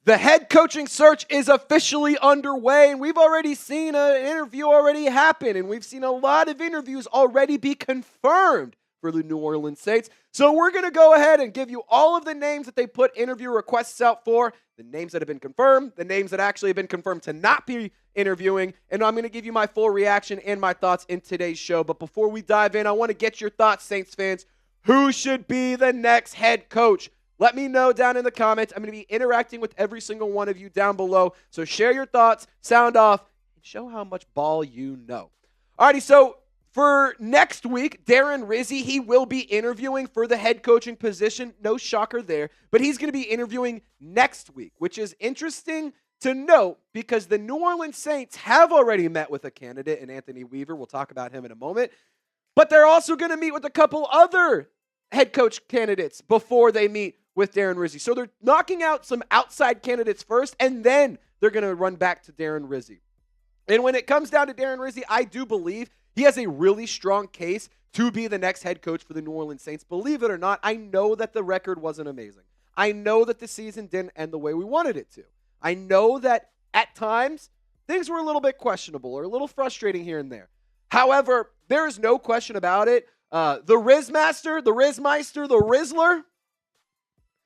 The head coaching search is officially underway, and we've already seen an interview already happen, and we've seen a lot of interviews already be confirmed for the New Orleans Saints. So we're going to go ahead and give you all of the names that they put interview requests out for, the names that have been confirmed, the names that actually have been confirmed to not be interviewing, and I'm going to give you my full reaction and my thoughts in today's show. But before we dive in, I want to get your thoughts, Saints fans. Who should be the next head coach? Let me know down in the comments. I'm going to be interacting with every single one of you down below. So share your thoughts, sound off, and show how much ball you know. Alrighty, so for next week, Darren Rizzi, he will be interviewing for the head coaching position. No shocker there. But he's going to be interviewing next week, which is interesting to note because the New Orleans Saints have already met with a candidate in Anthony Weaver. We'll talk about him in a moment. But they're also going to meet with a couple other head coach candidates before they meet with Darren Rizzi. So they're knocking out some outside candidates first, and then they're going to run back to Darren Rizzi. And when it comes down to Darren Rizzi, I do believe he has a really strong case to be the next head coach for the New Orleans Saints. Believe it or not, I know that the record wasn't amazing. I know that the season didn't end the way we wanted it to. I know that at times things were a little bit questionable or a little frustrating here and there. However, there is no question about it. The Rizmaster, the Rizmeister, the Rizzler,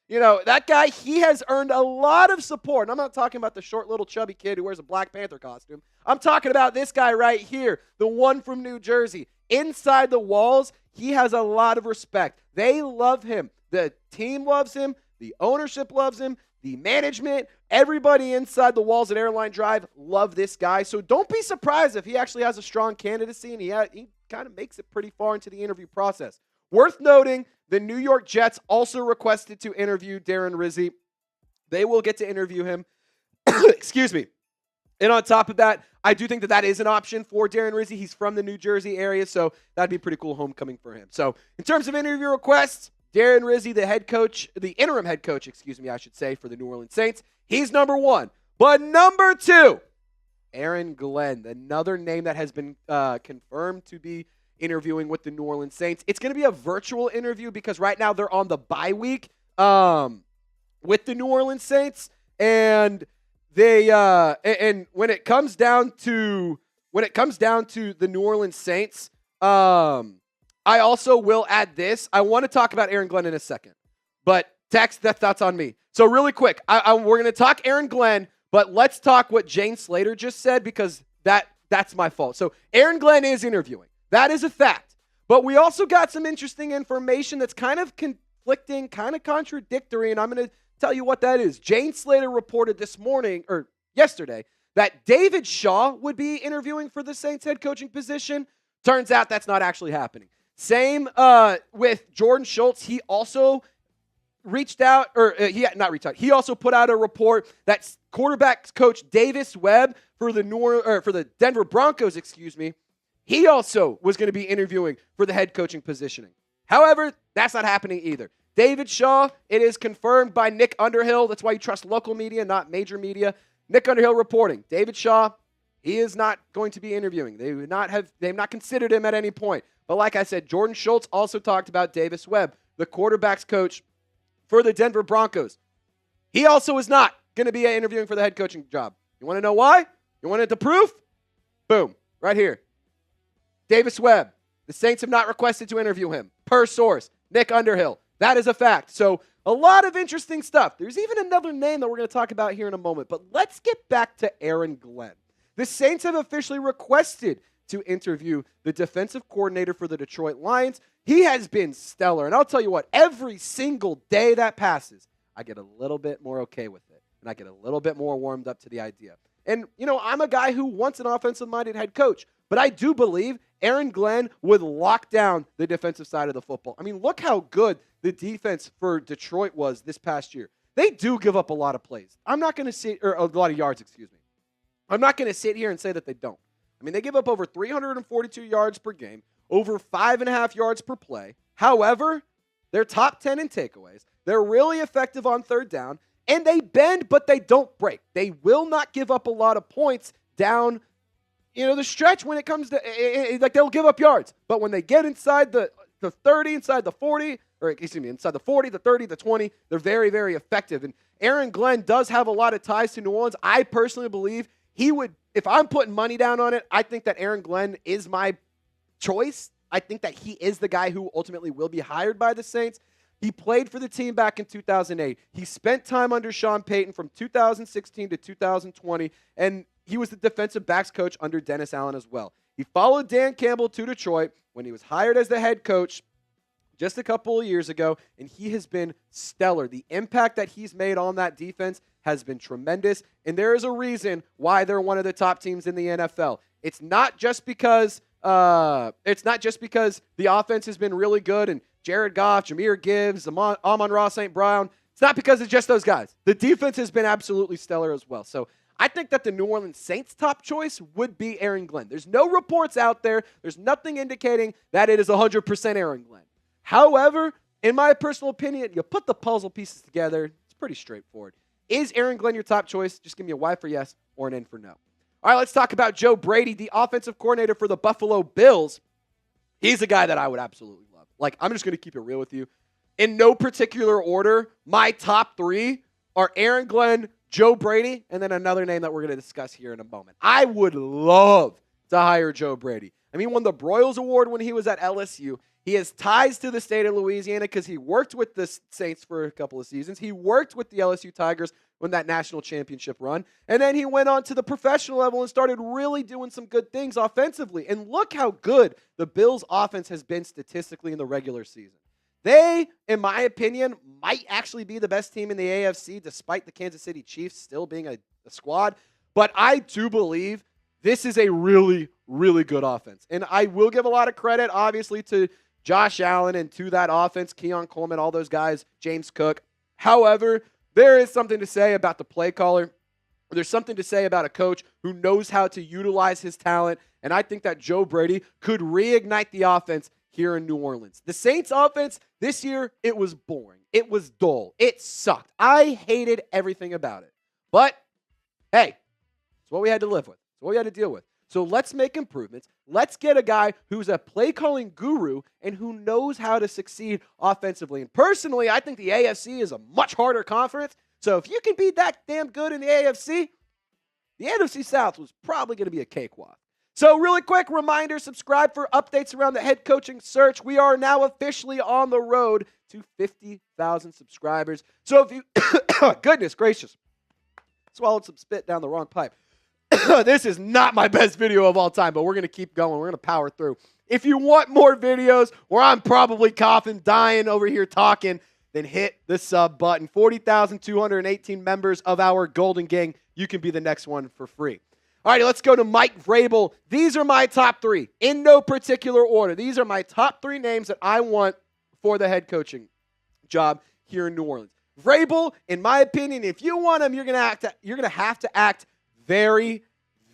you know, that guy, he has earned a lot of support. And I'm not talking about the short little chubby kid who wears a Black Panther costume. I'm talking about this guy right here, the one from New Jersey. Inside the walls, he has a lot of respect. They love him. The team loves him. The ownership loves him. The management, everybody inside the walls at Airline Drive love this guy. So don't be surprised if he actually has a strong candidacy and he kind of makes it pretty far into the interview process. Worth noting, the New York Jets also requested to interview Darren Rizzi. They will get to interview him. Excuse me. And on top of that, I do think that is an option for Darren Rizzi. He's from the New Jersey area, so that'd be a pretty cool homecoming for him. So in terms of interview requests, Darren Rizzi, the head coach, the interim head coach, I should say, for the New Orleans Saints, he's number one. But number two, Aaron Glenn, another name that has been confirmed to be interviewing with the New Orleans Saints. It's going to be a virtual interview because right now they're on the bye week with the New Orleans Saints, and they and when it comes down to the New Orleans Saints, I also will add this. I want to talk about Aaron Glenn in a second, but that's on me. So really quick, we're going to talk Aaron Glenn, but let's talk what Jane Slater just said because that's my fault. So Aaron Glenn is interviewing. That is a fact. But we also got some interesting information that's kind of conflicting, kind of contradictory, and I'm going to tell you what that is. Jane Slater reported yesterday that David Shaw would be interviewing for the Saints head coaching position. Turns out that's not actually happening. Same with Jordan Schultz. He also He also put out a report that quarterback coach Davis Webb for the Denver Broncos, he also was going to be interviewing for the head coaching positioning. However, that's not happening either. David Shaw, it is confirmed by Nick Underhill. That's why you trust local media, not major media. Nick Underhill reporting. David Shaw, he is not going to be interviewing. They've not considered him at any point. But like I said, Jordan Schultz also talked about Davis Webb, the quarterback's coach for the Denver Broncos. He also is not going to be interviewing for the head coaching job. You want to know why? You want the proof? Boom, right here. Davis Webb. The Saints have not requested to interview him. Per source, Nick Underhill. That is a fact. So a lot of interesting stuff. There's even another name that we're going to talk about here in a moment. But let's get back to Aaron Glenn. The Saints have officially requested to interview the defensive coordinator for the Detroit Lions. He has been stellar. And I'll tell you what, every single day that passes, I get a little bit more okay with it. And I get a little bit more warmed up to the idea. And, I'm a guy who wants an offensive-minded head coach. But I do believe Aaron Glenn would lock down the defensive side of the football. I mean, look how good the defense for Detroit was this past year. They do give up a lot of plays. I'm not going to sit, or a lot of yards, I'm not going to sit here and say that they don't. I mean, they give up over 342 yards per game, over 5.5 yards per play. However, they're top 10 in takeaways. They're really effective on third down, and they bend, but they don't break. They will not give up a lot of points down the stretch when it comes to, they'll give up yards. But when they get inside the 30, inside the 40, inside the 40, the 30, the 20, they're very, very effective. And Aaron Glenn does have a lot of ties to New Orleans. I personally believe he would, if I'm putting money down on it, I think that Aaron Glenn is my choice. I think that he is the guy who ultimately will be hired by the Saints. He played for the team back in 2008. He spent time under Sean Payton from 2016 to 2020, and he was the defensive backs coach under Dennis Allen as well. He followed Dan Campbell to Detroit when he was hired as the head coach just a couple of years ago, and he has been stellar. The impact that he's made on that defense has been tremendous, and there is a reason why they're one of the top teams in the NFL. It's not just because the offense has been really good and Jared Goff, Jahmyr Gibbs, Amon-Ra St. Brown. It's not because it's just those guys. The defense has been absolutely stellar as well. So I think that the New Orleans Saints' top choice would be Aaron Glenn. There's no reports out there. There's nothing indicating that it is 100% Aaron Glenn. However, in my personal opinion, you put the puzzle pieces together, it's pretty straightforward. Is Aaron Glenn your top choice? Just give me a Y for yes or an N for no. All right, let's talk about Joe Brady, the offensive coordinator for the Buffalo Bills. He's a guy that I would absolutely love. Like, I'm just going to keep it real with you. In no particular order, my top three are Aaron Glenn, Joe Brady, and then another name that we're going to discuss here in a moment. I would love to hire Joe Brady. I mean, he won the Broyles Award when he was at LSU. He has ties to the state of Louisiana because he worked with the Saints for a couple of seasons. He worked with the LSU Tigers when that national championship run. And then he went on to the professional level and started really doing some good things offensively. And look how good the Bills' offense has been statistically in the regular season. They, in my opinion, might actually be the best team in the AFC, despite the Kansas City Chiefs still being a squad. But I do believe this is a really, really good offense. And I will give a lot of credit, obviously, to Josh Allen and to that offense, Keon Coleman, all those guys, James Cook. However, there is something to say about the play caller. There's something to say about a coach who knows how to utilize his talent, and I think that Joe Brady could reignite the offense here in New Orleans. The Saints offense this year, it was boring. It was dull. It sucked. I hated everything about it. But, hey, it's what we had to live with. It's what we had to deal with. So let's make improvements. Let's get a guy who's a play-calling guru and who knows how to succeed offensively. And personally, I think the AFC is a much harder conference. So if you can be that damn good in the AFC, the NFC South was probably going to be a cakewalk. So really quick reminder, subscribe for updates around the head coaching search. We are now officially on the road to 50,000 subscribers. So if you, goodness gracious, swallowed some spit down the wrong pipe. This is not my best video of all time, but we're going to keep going. We're going to power through. If you want more videos where I'm probably coughing, dying over here talking, then hit the sub button. 40,218 members of our Golden Gang. You can be the next one for free. All right, let's go to Mike Vrabel. These are my top three in no particular order. These are my top three names that I want for the head coaching job here in New Orleans. Vrabel, in my opinion, if you want him, you're going to have to act very,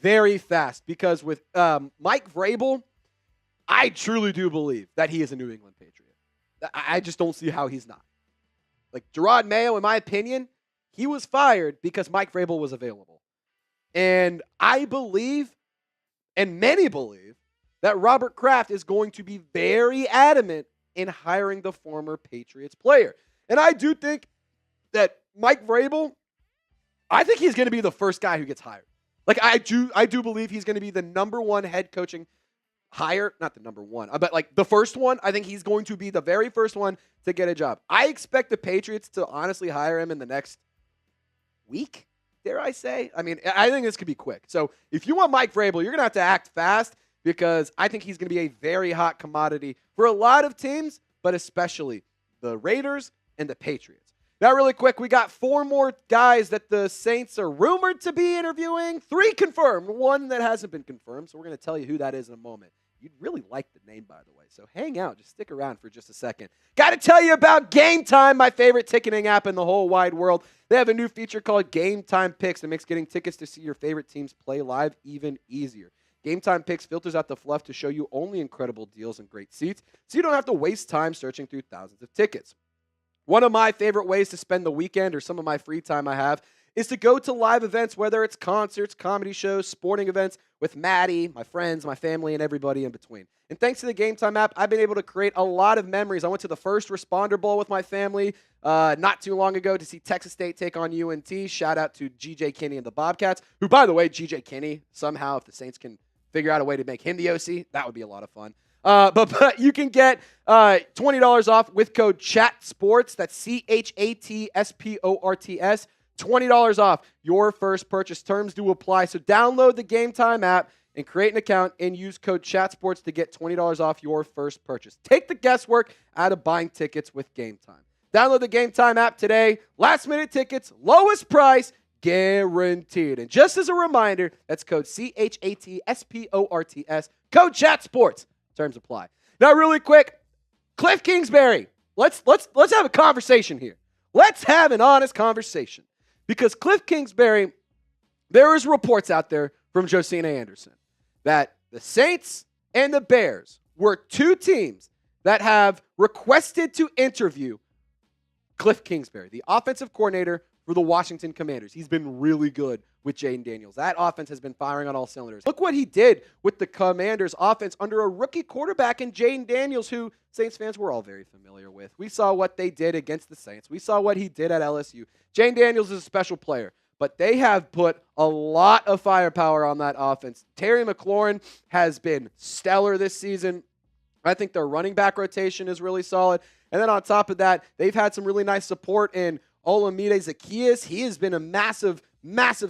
very fast because with Mike Vrabel, I truly do believe that he is a New England Patriot. I just don't see how he's not. Like Gerard Mayo, in my opinion, he was fired because Mike Vrabel was available. And I believe, and many believe, that Robert Kraft is going to be very adamant in hiring the former Patriots player. And I do think that Mike Vrabel, I think he's going to be the first guy who gets hired. Like, I do believe he's going to be the number one head coaching hire. Not the number one, but like the first one. I think he's going to be the very first one to get a job. I expect the Patriots to honestly hire him in the next week, dare I say. I mean, I think this could be quick. So if you want Mike Vrabel, you're going to have to act fast because I think he's going to be a very hot commodity for a lot of teams, but especially the Raiders and the Patriots. Now, really quick, we got 4 more guys that the Saints are rumored to be interviewing. 3 confirmed, 1 that hasn't been confirmed. So we're going to tell you who that is in a moment. You'd really like the name, by the way. So hang out. Just stick around for just a second. Got to tell you about Game Time, my favorite ticketing app in the whole wide world. They have a new feature called Game Time Picks that makes getting tickets to see your favorite teams play live even easier. Game Time Picks filters out the fluff to show you only incredible deals and great seats, so you don't have to waste time searching through thousands of tickets. One of my favorite ways to spend the weekend or some of my free time I have is to go to live events, whether it's concerts, comedy shows, sporting events with Maddie, my friends, my family, and everybody in between. And thanks to the Game Time app, I've been able to create a lot of memories. I went to the First Responder Bowl with my family not too long ago to see Texas State take on UNT. Shout out to G.J. Kinney and the Bobcats, who, by the way, G.J. Kinney, somehow, if the Saints can figure out a way to make him the OC, that would be a lot of fun. But you can get $20 off with code CHATSPORTS. That's CHATSPORTS. $20 off your first purchase. Terms do apply. So download the Game Time app and create an account and use code CHATSPORTS to get $20 off your first purchase. Take the guesswork out of buying tickets with Game Time. Download the Game Time app today. Last minute tickets, lowest price, guaranteed. And just as a reminder, that's code CHATSPORTS. Code CHATSPORTS. Terms apply. Now, really quick, Kliff Kingsbury. Let's have a conversation here. Let's have an honest conversation. Because Kliff Kingsbury, there is reports out there from Josina Anderson that the Saints and the Bears were two teams that have requested to interview Kliff Kingsbury, the offensive coordinator for the Washington Commanders. He's been really good with Jane Daniels. That offense has been firing on all cylinders. Look what he did with the Commanders offense under a rookie quarterback in Jane Daniels, who Saints fans were all very familiar with. We saw what they did against the Saints. We saw what he did at LSU. Jane Daniels is a special player, but they have put a lot of firepower on that offense. Terry McLaurin has been stellar this season. I think their running back rotation is really solid. And then on top of that, they've had some really nice support in Olamide Zaccheaus. He has been a massive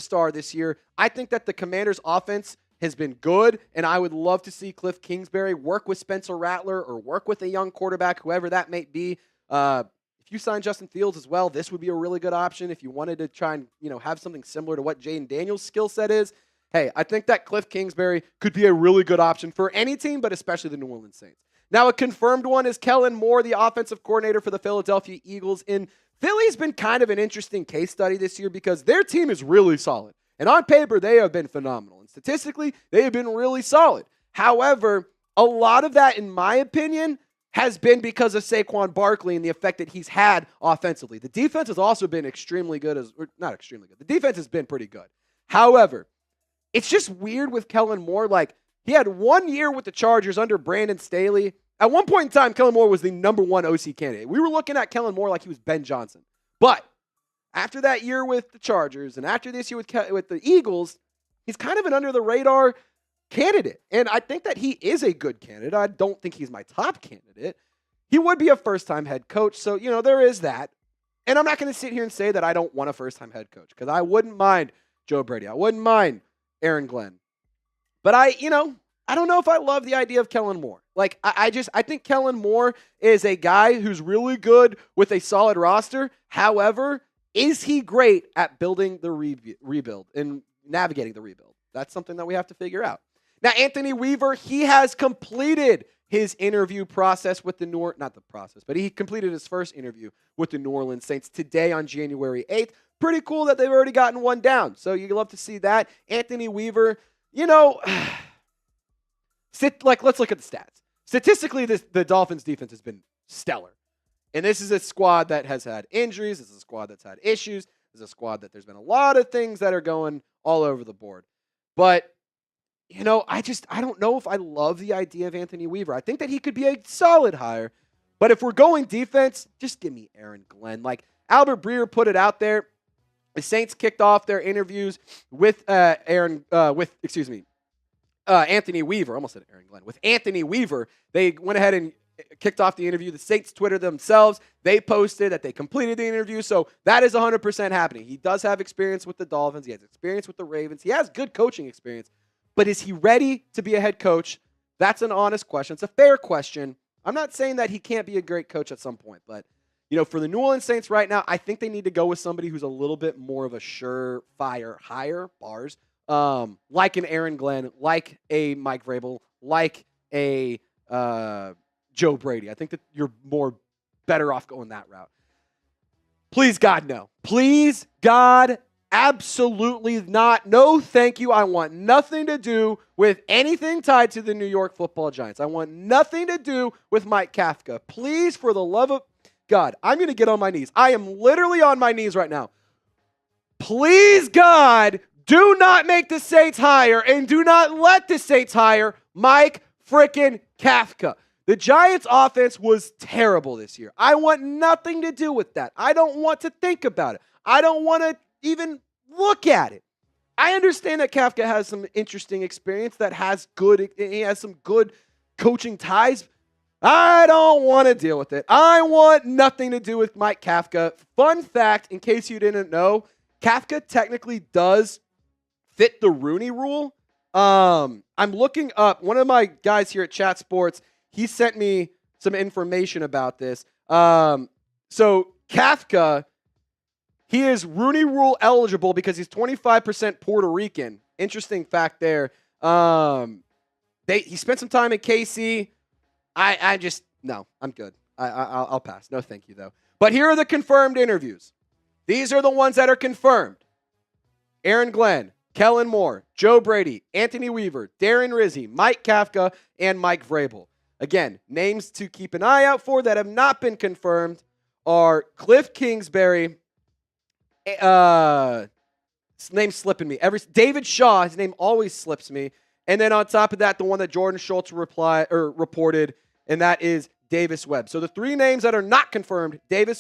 star this year. I think that the Commanders' offense has been good, and I would love to see Kliff Kingsbury work with Spencer Rattler or work with a young quarterback, whoever that may be. If you sign Justin Fields as well, this would be a really good option if you wanted to try and have something similar to what Jane Daniels' skill set is. Hey, I think that Kliff Kingsbury could be a really good option for any team, but especially the New Orleans Saints. Now, a confirmed one is Kellen Moore, the offensive coordinator for the Philadelphia Eagles. And Philly's been kind of an interesting case study this year because their team is really solid. And on paper, they have been phenomenal. And statistically, they have been really solid. However, a lot of that, in my opinion, has been because of Saquon Barkley and the effect that he's had offensively. The defense has also been extremely good, not extremely good. The defense has been pretty good. However, it's just weird with Kellen Moore. Like, he had 1 year with the Chargers under Brandon Staley. At one point in time, Kellen Moore was the number one OC candidate. We were looking at Kellen Moore like he was Ben Johnson. But after that year with the Chargers and after this year with the Eagles, he's kind of an under-the-radar candidate. And I think that he is a good candidate. I don't think he's my top candidate. He would be a first-time head coach, so, there is that. And I'm not going to sit here and say that I don't want a first-time head coach because I wouldn't mind Joe Brady. I wouldn't mind Aaron Glenn. But I don't know if I love the idea of Kellen Moore. Like, I think Kellen Moore is a guy who's really good with a solid roster. However, is he great at building the rebuild and navigating the rebuild? That's something that we have to figure out. Now, Anthony Weaver, he has completed his interview process with he completed his first interview with the New Orleans Saints today on January 8th. Pretty cool that they've already gotten one down. So you love to see that. Anthony Weaver, let's look at the stats. Statistically, the Dolphins' defense has been stellar. And this is a squad that has had injuries. This is a squad that's had issues. This is a squad that there's been a lot of things that are going all over the board. But, I don't know if I love the idea of Anthony Weaver. I think that he could be a solid hire. But if we're going defense, just give me Aaron Glenn. Like, Albert Breer put it out there. The Saints kicked off their interviews with Anthony Weaver. Almost said Aaron Glenn. With Anthony Weaver, they went ahead and kicked off the interview. The Saints Twitter themselves. They posted that they completed the interview. So that is 100% happening. He does have experience with the Dolphins. He has experience with the Ravens. He has good coaching experience. But is he ready to be a head coach? That's an honest question. It's a fair question. I'm not saying that he can't be a great coach at some point. But, for the New Orleans Saints right now, I think they need to go with somebody who's a little bit more of a surefire hire, bars, like an Aaron Glenn, like a Mike Vrabel, like a Joe Brady. I think that you're better off going that route. Please, God, no. Please, God, absolutely not. No, thank you. I want nothing to do with anything tied to the New York Football Giants. I want nothing to do with Mike Kafka. Please, for the love of God, I'm going to get on my knees. I am literally on my knees right now. please, God, do not make the Saints hire and do not let the Saints hire Mike frickin' Kafka. The Giants' offense was terrible this year. I want nothing to do with that. I don't want to think about it. I don't want to even look at it. I understand that Kafka has some interesting experience, he has some good coaching ties. I don't want to deal with it. I want nothing to do with Mike Kafka. Fun fact, in case you didn't know, Kafka technically does fit the Rooney Rule. I'm looking up, one of my guys here at Chat Sports, he sent me some information about this. So Kafka, he is Rooney Rule eligible because he's 25% Puerto Rican. Interesting fact there. He spent some time at KC. No, I'm good. I'll pass. No, thank you, though. But here are the confirmed interviews. These are the ones that are confirmed. Aaron Glenn, Kellen Moore, Joe Brady, Anthony Weaver, Darren Rizzi, Mike Kafka, and Mike Vrabel. Again, names to keep an eye out for that have not been confirmed are Kliff Kingsbury. His name's slipping me. David Shaw, his name always slips me. And then on top of that, the one that Jordan Schultz reported, and that is Davis Webb. So the three names that are not confirmed, David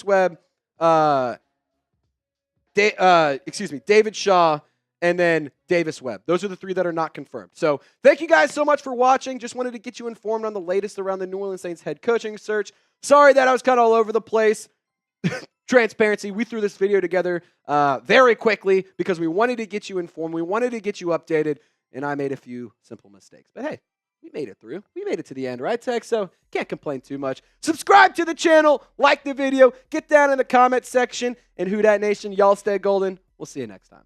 Shaw, and then Davis Webb. Those are the three that are not confirmed. So thank you guys so much for watching. Just wanted to get you informed on the latest around the New Orleans Saints head coaching search. Sorry that I was kind of all over the place. Transparency, we threw this video together very quickly because we wanted to get you informed. We wanted to get you updated, and I made a few simple mistakes. But hey, we made it through. We made it to the end, right, Tech? So can't complain too much. Subscribe to the channel, like the video, get down in the comment section, and Who Dat Nation, y'all stay golden. We'll see you next time.